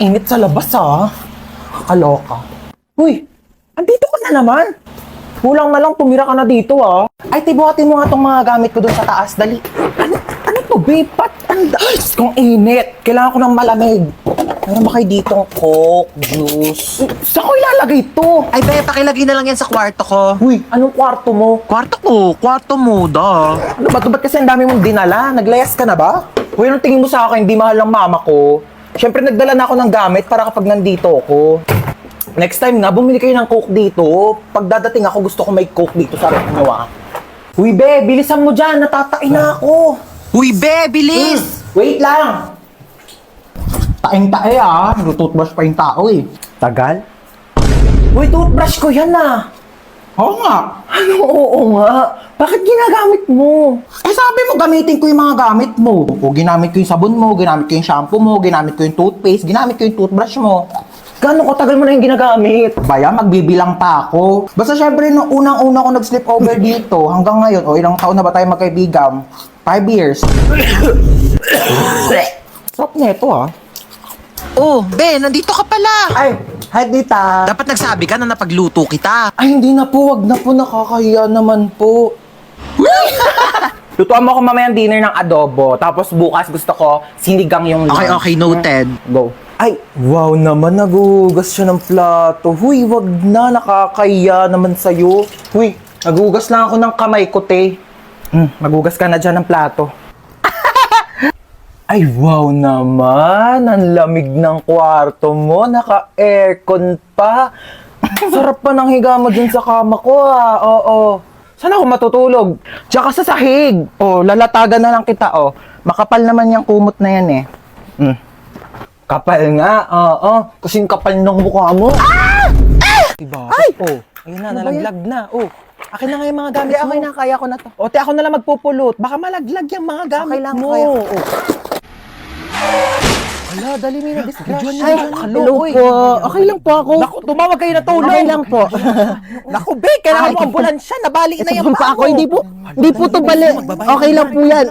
Init sa labas ah. Kakaloka. Uy, andito ka na naman. Kulang na lang tumira ka na dito ah. Ay, tibuhatin mo nga tong mga gamit ko dun sa taas. Dali. Ano to, babe? Diyos kong init. Kailangan ko ng malamig. Meron ba kayo ditong Coke, juice? Saan ko ilalagay to? Ay, be, pakilagay na lang yan sa kwarto ko. Uy, anong kwarto mo? Kwarto mo, da. Ano ba to? Ba't kasi ang dami mong dinala? Naglayas ka na ba? Uy, anong tingin mo sa akin? Di mahal ng mama ko. Siyempre, nagdala na ako ng gamit para kapag nandito ako. Next time na, bumili kayo ng Coke dito. Pag dadating ako, gusto ko may Coke dito sa harap nyo ah. Uy, be, bilisan mo dyan. Natatain na ako. Uy, be, bilis! Wait lang. Taing-tae ah. Toothbrush pa yung tao eh. Tagal? Uy, toothbrush ko yan ah. Oo nga. Ano oo nga? Bakit ginagamit mo? Eh sabi mo gamitin ko yung mga gamit mo. O ginamit ko yung sabon mo, ginamit ko yung shampoo mo, ginamit ko yung toothpaste, ginamit ko yung toothbrush mo. Gano'ng katagal mo na yung ginagamit? Baya, magbibilang pa ako. Basta syempre, nung unang-una ko nag-sleep over dito, hanggang ngayon, o ilang taon na ba tayo magkaibigan? 5 years. Sarap neto ah. Oh, be, nandito ka pala. Ay, hi Dita. Dapat nagsabi ka na napagluto kita. Ay, hindi na po. Wag na po. Nakakahiya naman po. Lutuan mo ako mamayang dinner ng adobo. Tapos bukas gusto ko sinigang yung lunch. Okay, noted. Go. Ay, wow naman. Naguhugas siya ng plato. Huy, wag na. Nakakahiya naman sa'yo. Huy, naguhugas lang ako ng kamay ko, te. Magugas ka na dyan ng plato. Ay, wow naman. Ang lamig ng kwarto mo. Naka-aircon pa. Sarap pa ng higa mo dun sa kama ko, ah. Oo. Saan ako matutulog? Diyan ka sa sahig. Oh, lalatagan na lang kita, oh. Makapal naman yung kumot na yan, eh. Kapal nga, oo. Kasing kapal ng mukha mo. Diba? Ay! Oh, ayun na, nalaglag na. Oh, akin na nga yung mga gamit mo. Okay na, kaya ko na to. O, te, ako na lang magpupulot. Baka malaglag yung mga gamit mo. Okay lang, kaya. Hala, dali mo na disgrasya. Ay, hello po. Okay lang po ako. Naku, tumawag kayo na tulong. Okay lang po. Naku, be, kailangan mo ambulansya. Nabali na yung paa ko. Hindi po to bali. Okay lang po yan.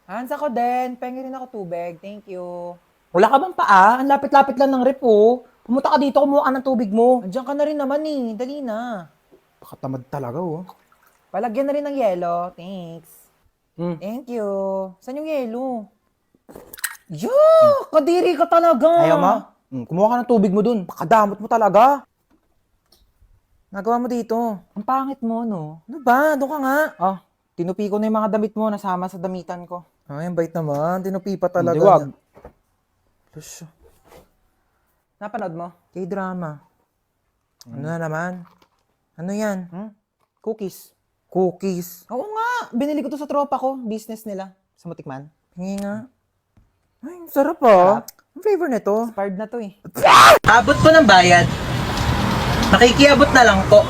Hans, ako din. Pengi rin ako tubig. Thank you. Wala ka bang paa? Ang lapit-lapit lang ng rep, oh. Pumunta ka dito, kumuha ka ng tubig mo. Andiyan ka na rin naman, eh. Dali na. Pakatamad talaga, oh. Palagyan na rin ng yelo. Thanks. Thank you. Saan yung yelo? Kadiri ka talaga. Ayaw mo? Kumuha ka ng tubig mo dun. Pakadamot mo talaga. Nagawa mo dito. Ang pangit mo, no? Ano ba? Doon ka nga. Ah, tinupi ko na yung mga damit mo. Nasama sa damitan ko. Ay, ang bait naman. Tinupi pa talaga. Hindi, wag. Napanood mo? K-drama. Ano na naman? Ano yan? Cookies. Cookies? Oo nga. Binili ko to sa tropa ko. Business nila. Sa Mutikman. Hingi nga. Ay, sarap ah. Ang flavor nito. Expired na to eh. Abot po ng bayad. Makikiabot na lang po.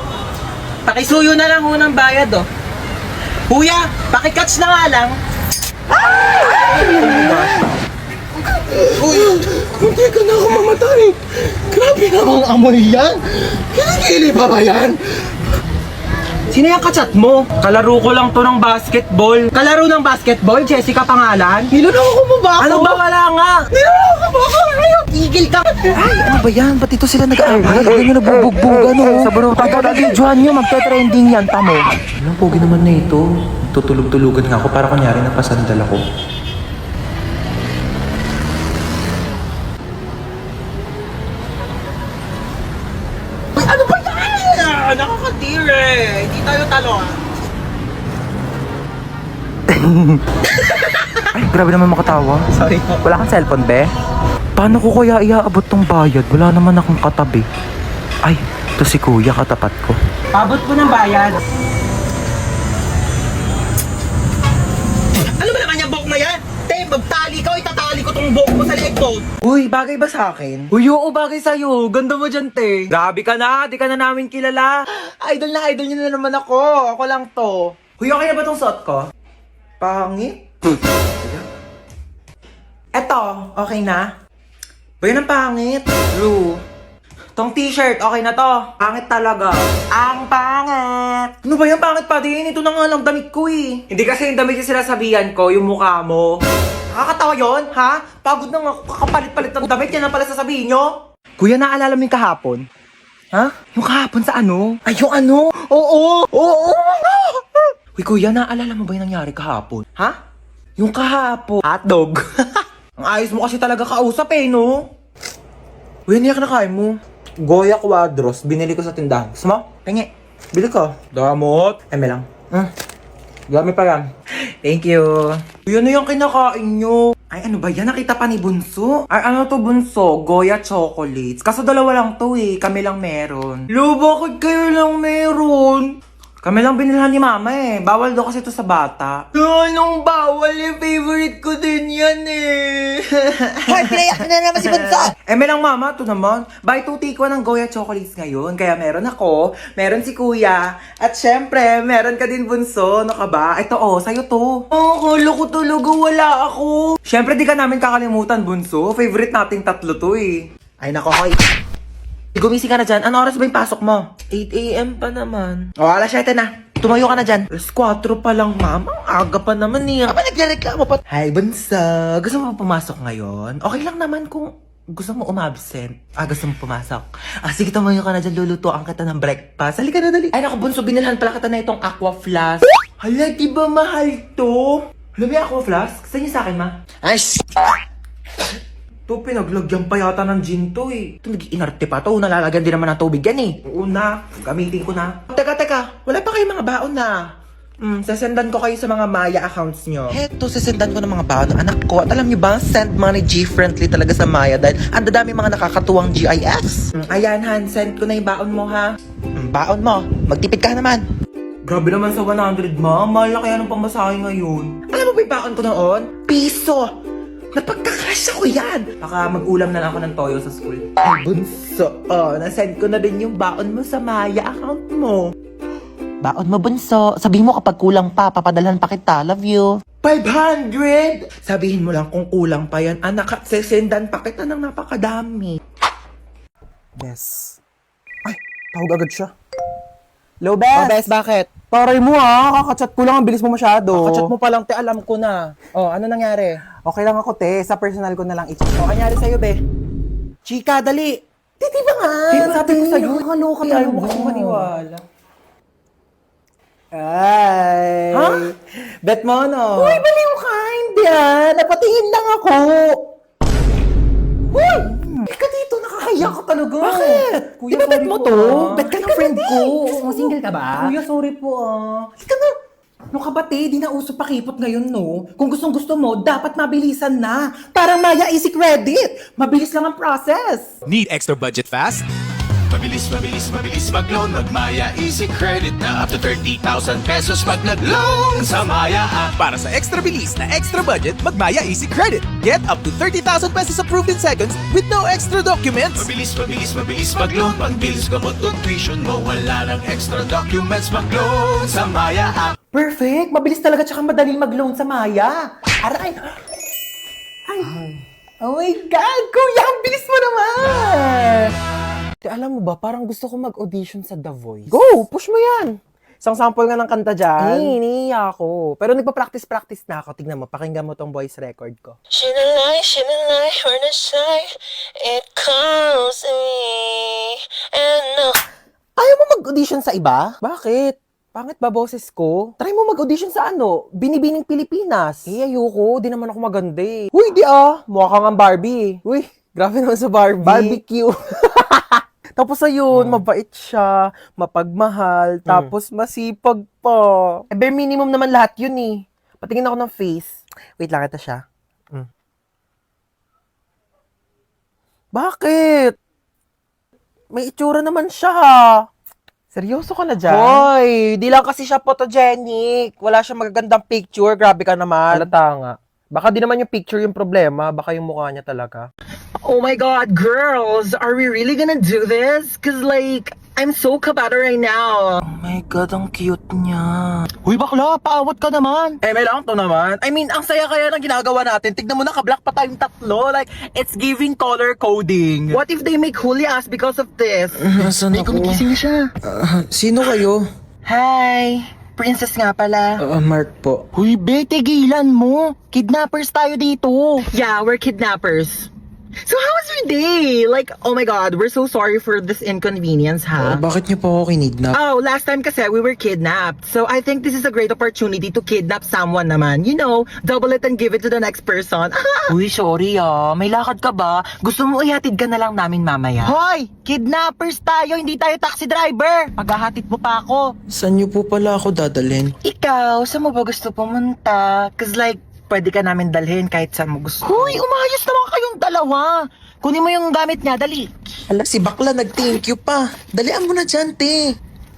Pakisuyo na lang ho ng bayad, oh. Kuya, pakikatch na nga lang. Uy, hindi ka na ako mamatay. Grabe namang amoy yan. Kilikili pa ba yan? Sino yung kachat mo? Kalaro ko lang to ng basketball. Kalaro ng basketball? Jessica pangalan? Niloloko mo ba ako? Ano ba wala nga? Niloloko mo ako ngayon! Tigil ka! Ay, ano ba yan? Ba't ito sila nag-aaway? Ganyan nagbubugbugan, no? Sa baro, pagka-videoan nyo, magte-trending yan, tamo. Alam, pogi naman na ito. Tutulog-tulugan nga ako para kunyari napasandal ako. Uy, ano ba yan? Nakakatire. Hindi tayo talo, ah. Ay, grabe naman makatawa. Sorry. Wala kang cellphone, be? Paano ko kaya iaabot tong bayad? Wala naman akong katabi. Ay, ito si kuya, katapat ko. Abot po ng bayad. Ano ba naman yung buhok na yan? Te, magtali ka o itatali ko tong buhok mo sa leeg mo. Uy, bagay ba sa akin? Uy, oo, bagay sa'yo. Ganda mo dyan, te. Grabe ka na, di ka na namin kilala. Idol niyo na naman ako. Ako lang to. Uy, okay na ba tong suot ko? Pangit. Eto, okay na? Uy, ang pangit. True. Tong t-shirt, okay na to. Pangit talaga. Ang pangit. Ano ba yung pangit pa din? Ito na nga lang damit ko eh. Hindi kasi yung damit yung sinasabihan ko, yung mukha mo. Nakakatawa yun, ha? Pagod na nga ako kakapalit-palit ng damit, yan ang pala sasabihin nyo. Kuya, naalala mo yung kahapon? Ha? Yung kahapon sa ano? Ay, yung ano? Oo! Oo! Uy, kuya, naalala mo ba yung nangyari kahapon? Ha? Yung kahapon. Hotdog. Ang ayos mo kasi talaga kausap eh, no? Uy, ano yung kinakain mo? Goya Quadros, binili ko sa tindahan. Gusto mo? Tingi. Bili ka. Damot. Eme lang. Dami pa yan. Thank you. Uy, ano yung kinakain nyo? Ay, ano ba yan? Nakita pa ni Bunso. Ay, ano to, Bunso? Goya chocolates. Kaso dalawa lang to eh. Kami lang meron. Lo, bakit kayo lang meron? Kami lang binilhan ni Mama eh. Bawal daw kasi to sa bata. Anong bawal eh? Favorite ko din yan eh. Hoy, pinayak na naman si Bunso! Eme lang, Mama. Ito naman. Buy 2 take 1 ng Goya chocolates ngayon. Kaya meron ako, meron si Kuya, at syempre, meron ka din, Bunso. Ano ka ba? Ito oh, sa'yo to. Akala ko talaga wala ako. Syempre, di ka namin kakalimutan, Bunso. Favorite nating tatlo to eh. Ay, nako, hoy. Gumising ka na dyan. Ano oras ba yung pasok mo? 8 a.m. pa naman. O, alas 7 na. Tumayo ka na dyan. Alas 4 pa lang, mama. Aga pa naman eh. Aba, nagrereklamo pa. Hi, Bunso. Gusto mo pumasok ngayon? Okay lang naman kung gusto mo umabsent. Gusto mo pumasok. Sige, tumayo ka na dyan. Lulutuan kita ng breakfast. Halika na, dali. Ay, naku, Bunso. Binilhan pala kita na itong aqua flask. Hala, di ba mahal to? Alam mo yung aqua flask? Saan niyo sa akin, ma? Ay, Ito, pinaglagyan pa yata ng gin to eh. Ito, nag-iinarte pa to. Nalalagyan din naman ng tubig yan eh. Oo na. Gamitin ko na. Teka. Wala pa kayong mga baon na. Sasendan ko kayo sa mga Maya accounts nyo. Heto, sasendan ko ng mga baon ng anak ko. At alam nyo ba, send money G-friendly talaga sa Maya dahil ang dadami mga nakakatuwang GIFs. Ayan, Han. Send ko na yung baon mo, ha? Baon mo. Magtipid ka naman. Grabe naman sa 100, ma. Mahal na kaya ng pamasahe ngayon. Alam mo ba yung baon ko noon? Piso! Napagkakasya ko yan! Baka mag-ulam na lang ako ng toyo sa school. Ay, Bunso, nasend ko na din yung baon mo sa Maya account mo. Baon mo, Bunso. Sabihin mo kapag kulang pa, papadalhan pa kita. Love you. 500! Sabihin mo lang kung kulang pa yan. Anak, at sesendan pa kita ng napakadami. Bes. Ay, tawag agad siya. Hello, Bes. Bes, bakit? Taray mo kakachat ko lang, ang bilis mo masyado. Kakachat mo pa lang, te, alam ko na. Ano nangyari? Okay lang ako, te. Sa personal ko na lang i-check. Nangyari sa'yo, be? Chika, dali! Di ba nga? Sabi ko sa'yo, nakaloka tayo mo kasi maniwala. Ay. Ha? Bet mo, no? Uy, baliw ka! Hindi napatingin lang ako! Uy! Ika dito, nakakaya ka talaga. Bakit? Kuya, di ba bet mo to? Bet ka ng friend ko. Single ka ba? Kuya, sorry po Ika na. No kabate, di na uso pakipot ngayon, no? Kung gustong gusto mo, dapat mabilisan na. Parang Maya Easy Credit. Mabilis lang ang process. Need extra budget fast? Mabilis mag-loan. Mag-Maya Easy Credit na up to 30,000 pesos pag nag-loan sa Maya app. Para sa extra bilis na extra budget, mag-Maya Easy Credit. Get up to 30,000 pesos approved in seconds with no extra documents. Mabilis mag-loan. Pag-bills gamot o tuition mo, wala ng extra documents. Mag-loan sa Maya app. Perfect! Mabilis talaga tsaka madaling mag-loan sa Maya. Aray! Ay! Oh my God! Kuya, ang bilis mo naman! Alam mo ba, parang gusto ko mag-audition sa The Voice. Go! Push mo yan! Isang sample nga ng kanta dyan. Iniiya ako. Pero nagpa-practice na ako. Tignan mo, pakinggan mo tong voice record ko. Shinalay, we're not shy. It calls me. And Ayaw mo mag-audition sa iba? Bakit? Pangit ba boses ko? Try mo mag-audition sa ano? Binibining Pilipinas. Ayoko. Di naman ako maganda eh. Uy, di Mukha kang ang Barbie. Uy, grabe naman sa Barbie. Barbecue. Tapos ayun, mabait siya, mapagmahal, tapos masipag pa. Bare minimum naman lahat yun eh. Patingin ako ng face. Wait lang, ito siya. Bakit? May itsura naman siya. Seryoso ka na dyan? Hoy, di lang kasi siya photogenic. Wala siya magagandang picture. Grabe ka naman. Halata nga. Baka di naman yung picture yung problema. Baka yung mukha niya talaga. Oh my God, girls! Are we really gonna do this? Cause like, I'm so kabata right now. Oh my God, ang cute niya. Huy bakla, paawat ka naman. May lang to naman. I mean, ang saya kaya ng ginagawa natin. Tignan mo, naka-black pa tayong tatlo. Like, it's giving color coding. What if they make Huli us because of this? Nasaan ako? Gumigising na siya. Sino kayo? Hi! Princess nga pala. Mark po. Huy, be, tigilan mo. Kidnappers tayo dito. Yeah, we're kidnappers. So how was your day? Like, oh my God, we're so sorry for this inconvenience, ha? Bakit niyo po ako kinidnap? Oh, last time kasi we were kidnapped. So I think this is a great opportunity to kidnap someone naman. You know, double it and give it to the next person. Uy, sorry may lakad ka ba? Gusto mo ihatid ka na lang namin mamaya? Hoy! Kidnappers tayo, hindi tayo taxi driver! Paghahatid mo pa ako. Saan niyo po pala ako dadalhin? Ikaw, saan mo ba gusto pumunta? Cause like, pwede ka namin dalhin kahit saan mo gusto. Hoy, umayos naman kayong dalawa. Kunin mo yung gamit niya, dali. Ala, si bakla nag-thank you pa. Dalian mo na dyan, te.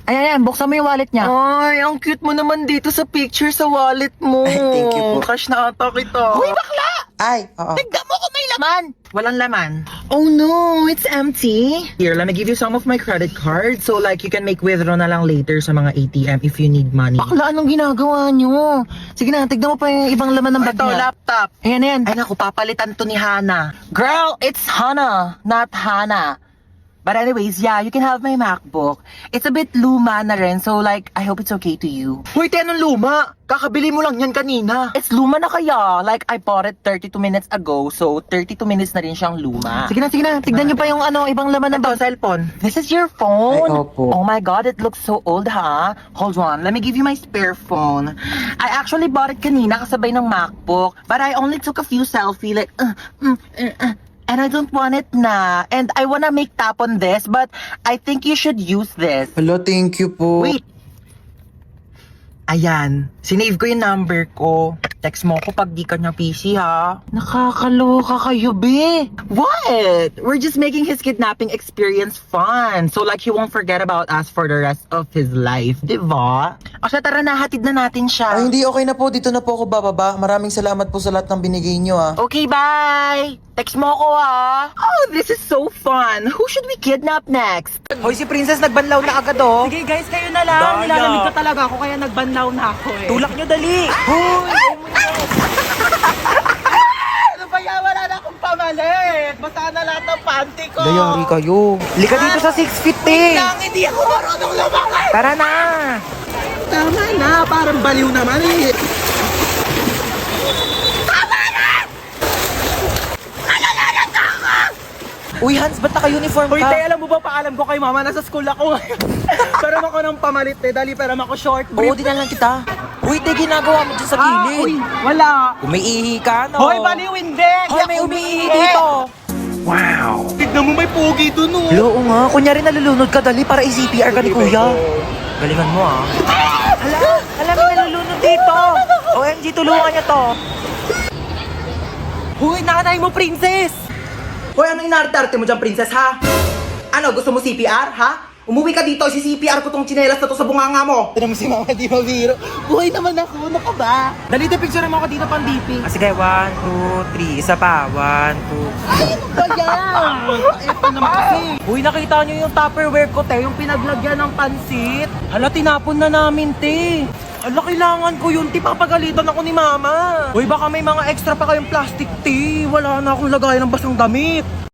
Ayan, buksan mo yung wallet niya. Ay, ang cute mo naman dito sa picture sa wallet mo. Ay, thank you po. Cash na ata kita. Hoy, bakla! Ay, oo. Tignan mo kung may laman! Walang laman. Oh no, it's empty. Here, let me give you some of my credit card so like you can make withdraw na lang later sa mga ATM if you need money. Bakla, anong ginagawa nyo? Sige na, tignan mo pa yung ibang laman ng bag niya. Ito, laptop. Ayan. Ay naku, papalitan to ni Hana. Girl, it's Hana, not Hana. But anyways, yeah, you can have my MacBook. It's a bit luma na rin, so like, I hope it's okay to you. Wait, anong luma? Kakabili mo lang yan kanina. It's luma na kaya. Like, I bought it 32 minutes ago, so 32 minutes na rin siyang luma. Sige na. Tignan niyo pa yung ibang laman ng cellphone. This is your phone? Ay, opo. Oh my God, it looks so old, ha? Hold on, let me give you my spare phone. I actually bought it kanina kasabay ng MacBook, but I only took a few selfie, like, and I don't want it na. And I wanna make tap on this, but I think you should use this. Hello, thank you po. Wait. Ayan. Sinave ko yung number ko. Text mo ko pag di ka niya PC, ha? Nakakaloka kayo, be. What? We're just making his kidnapping experience fun. So like he won't forget about us for the rest of his life, di ba? O siya, tara na, hatid na natin siya. Ay, hindi, okay na po. Dito na po ako bababa. Maraming salamat po sa lahat ng binigay niyo, ah. Okay, bye! Text mo ako, ha? Oh, this is so fun. Who should we kidnap next? Hoy, si Princess nagbanlaw na agad, oh. Sige guys, kayo na lang. Nilalamig ko talaga ako kaya nagbanlaw na ako eh. Tulak nyo dali. Hoy! Ano ba yan? Wala na akong pamalit. Basta na lahat ng panty ko. Dayari kayo. Lika dito sa 6 feet, eh. Lang, hindi ako marunong lumakay. Tara na. Tama na, parang baliw naman eh. Uy, Hans, ba't naka-uniform Uy, ka? te, alam mo ba, paalam ko kay mama, nasa school ako ngayon. Pero ako ng pamalit, te, dali, pero ako short Oo, brief. din na lang kita. Uy, te, ginagawa mo dyan sa gilid. Uy, wala. Umiihi ka, no? Hoy, baliw, hindi. Hoy, may umiihi dito. Tignan mo, may pogi dun, oh. Oo nga, kunyari nalulunod ka, dali para i-CPR ka ni kuya. Galingan mo, ah. Hala, may nalulunod dito. OMG, tulungan niya to. Hoy, nanay mo, princess. Hoy, ano inarte-arte mo dyan, princess, ha? Ano, gusto mo CPR, ha? Umuwi ka dito, si-CPR ko tong tsinelas na to sa bunganga mo. Tignan mo si mama, di mabiro. Buhay naman ako, ano ka ba? Dali, te, picture mo ako dito pang DP. Sige, 1, 2, 3, isa pa. 1, 2. Ay, ano ba yan? Ito naman kasi. Uy, nakita niyo yung Tupperware ko, te, yung pinaglagyan ng pansit. Hala, tinapon na namin, te. Hala, kailangan ko yun, te, papagalitan ako ni mama. Uy, baka may mga extra pa kayong plastic, te. Wala na akong lagayan ng basang damit.